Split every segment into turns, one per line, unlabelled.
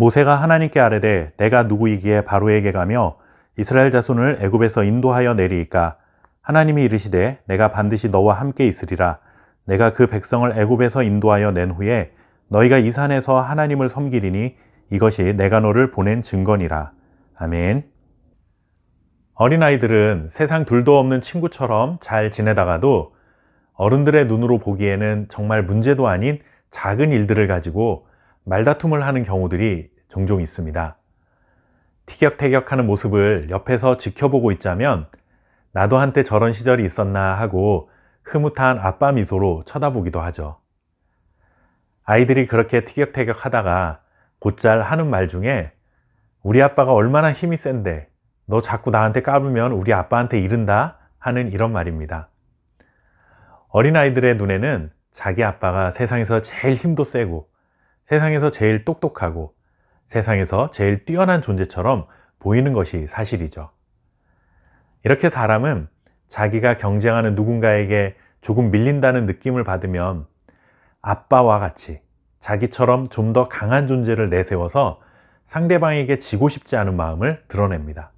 모세가 하나님께 아뢰되 내가 누구이기에 바로에게 가며 이스라엘 자손을 애굽에서 인도하여 내리이까. 하나님이 이르시되 내가 반드시 너와 함께 있으리라. 내가 그 백성을 애굽에서 인도하여 낸 후에 너희가 이 산에서 하나님을 섬기리니 이것이 내가 너를 보낸 증거니라. 아멘. 어린아이들은 세상 둘도 없는 친구처럼 잘 지내다가도 어른들의 눈으로 보기에는 정말 문제도 아닌 작은 일들을 가지고 말다툼을 하는 경우들이 종종 있습니다. 티격태격하는 모습을 옆에서 지켜보고 있자면 나도 한때 저런 시절이 있었나 하고 흐뭇한 아빠 미소로 쳐다보기도 하죠. 아이들이 그렇게 티격태격 하다가 곧잘 하는 말 중에 우리 아빠가 얼마나 힘이 센데 너 자꾸 나한테 까불면 우리 아빠한테 이른다 하는 이런 말입니다. 어린아이들의 눈에는 자기 아빠가 세상에서 제일 힘도 세고 세상에서 제일 똑똑하고 세상에서 제일 뛰어난 존재처럼 보이는 것이 사실이죠. 이렇게 사람은 자기가 경쟁하는 누군가에게 조금 밀린다는 느낌을 받으면 아빠와 같이 자기처럼 좀 더 강한 존재를 내세워서 상대방에게 지고 싶지 않은 마음을 드러냅니다.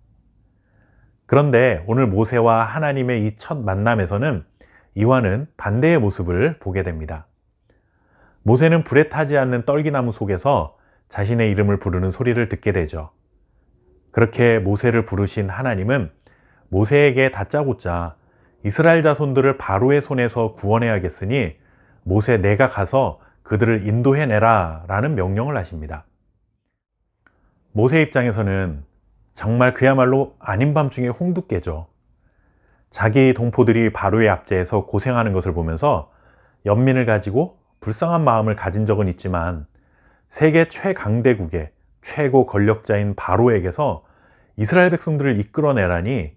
그런데 오늘 모세와 하나님의 이 첫 만남에서는 이와는 반대의 모습을 보게 됩니다. 모세는 불에 타지 않는 떨기나무 속에서 자신의 이름을 부르는 소리를 듣게 되죠. 그렇게 모세를 부르신 하나님은 모세에게 다짜고짜 이스라엘 자손들을 바로의 손에서 구원해야겠으니 모세 내가 가서 그들을 인도해내라 라는 명령을 하십니다. 모세 입장에서는 정말 그야말로 아닌 밤중에 홍두깨죠. 자기 동포들이 바로의 압제에서 고생하는 것을 보면서 연민을 가지고 불쌍한 마음을 가진 적은 있지만 세계 최강대국의 최고 권력자인 바로에게서 이스라엘 백성들을 이끌어내라니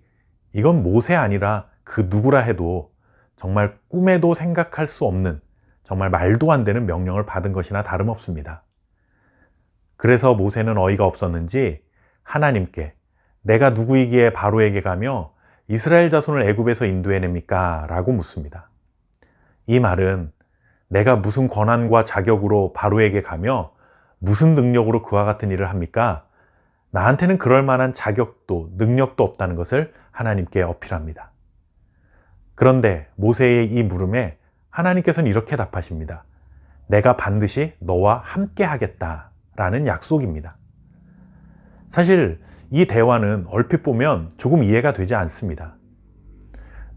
이건 모세 아니라 그 누구라 해도 정말 꿈에도 생각할 수 없는 정말 말도 안 되는 명령을 받은 것이나 다름없습니다. 그래서 모세는 어이가 없었는지 하나님께 내가 누구이기에 바로에게 가며 이스라엘 자손을 애굽에서 인도해냅니까? 라고 묻습니다. 이 말은 내가 무슨 권한과 자격으로 바로에게 가며 무슨 능력으로 그와 같은 일을 합니까? 나한테는 그럴 만한 자격도 능력도 없다는 것을 하나님께 어필합니다. 그런데 모세의 이 물음에 하나님께서는 이렇게 답하십니다. 내가 반드시 너와 함께 하겠다 라는 약속입니다. 사실 이 대화는 얼핏 보면 조금 이해가 되지 않습니다.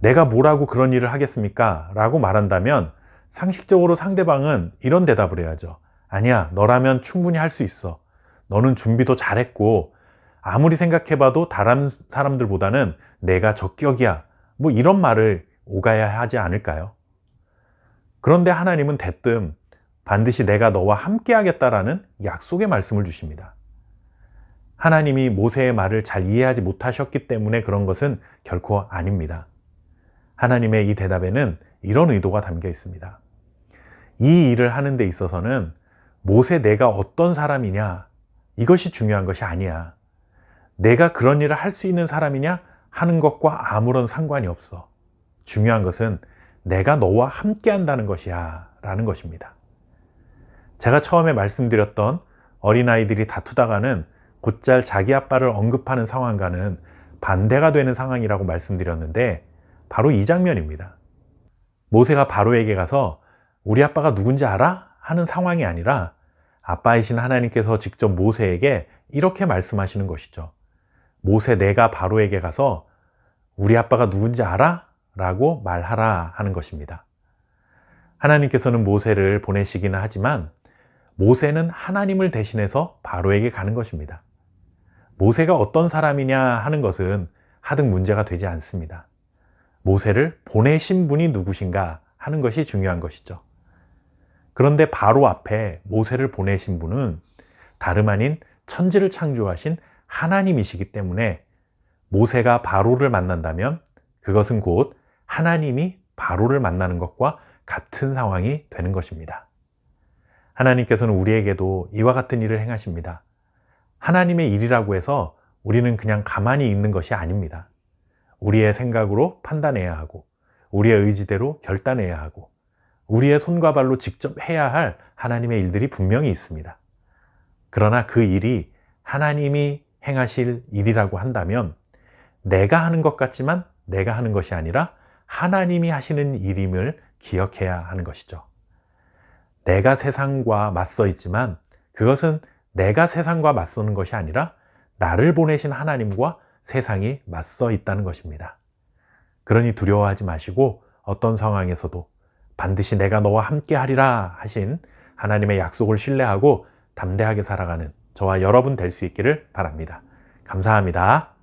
내가 뭐라고 그런 일을 하겠습니까? 라고 말한다면 상식적으로 상대방은 이런 대답을 해야죠. 아니야, 너라면 충분히 할 수 있어. 너는 준비도 잘했고 아무리 생각해봐도 다른 사람들보다는 내가 적격이야. 뭐 이런 말을 오가야 하지 않을까요? 그런데 하나님은 대뜸 반드시 내가 너와 함께 하겠다라는 약속의 말씀을 주십니다. 하나님이 모세의 말을 잘 이해하지 못하셨기 때문에 그런 것은 결코 아닙니다. 하나님의 이 대답에는 이런 의도가 담겨 있습니다. 이 일을 하는 데 있어서는 모세 내가 어떤 사람이냐 이것이 중요한 것이 아니야. 내가 그런 일을 할 수 있는 사람이냐 하는 것과 아무런 상관이 없어. 중요한 것은 내가 너와 함께 한다는 것이야 라는 것입니다. 제가 처음에 말씀드렸던 어린아이들이 다투다가는 곧잘 자기 아빠를 언급하는 상황과는 반대가 되는 상황이라고 말씀드렸는데 바로 이 장면입니다. 모세가 바로에게 가서 우리 아빠가 누군지 알아? 하는 상황이 아니라 아빠이신 하나님께서 직접 모세에게 이렇게 말씀하시는 것이죠. 모세 내가 바로에게 가서 우리 아빠가 누군지 알아? 라고 말하라 하는 것입니다. 하나님께서는 모세를 보내시기는 하지만 모세는 하나님을 대신해서 바로에게 가는 것입니다. 모세가 어떤 사람이냐 하는 것은 하등 문제가 되지 않습니다. 모세를 보내신 분이 누구신가 하는 것이 중요한 것이죠. 그런데 바로 앞에 모세를 보내신 분은 다름 아닌 천지를 창조하신 하나님이시기 때문에 모세가 바로를 만난다면 그것은 곧 하나님이 바로를 만나는 것과 같은 상황이 되는 것입니다. 하나님께서는 우리에게도 이와 같은 일을 행하십니다. 하나님의 일이라고 해서 우리는 그냥 가만히 있는 것이 아닙니다. 우리의 생각으로 판단해야 하고 우리의 의지대로 결단해야 하고 우리의 손과 발로 직접 해야 할 하나님의 일들이 분명히 있습니다. 그러나 그 일이 하나님이 행하실 일이라고 한다면 내가 하는 것 같지만 내가 하는 것이 아니라 하나님이 하시는 일임을 기억해야 하는 것이죠. 내가 세상과 맞서 있지만 그것은 내가 세상과 맞서는 것이 아니라 나를 보내신 하나님과 세상이 맞서 있다는 것입니다. 그러니 두려워하지 마시고 어떤 상황에서도 반드시 내가 너와 함께 하리라 하신 하나님의 약속을 신뢰하고 담대하게 살아가는 저와 여러분 될 수 있기를 바랍니다. 감사합니다.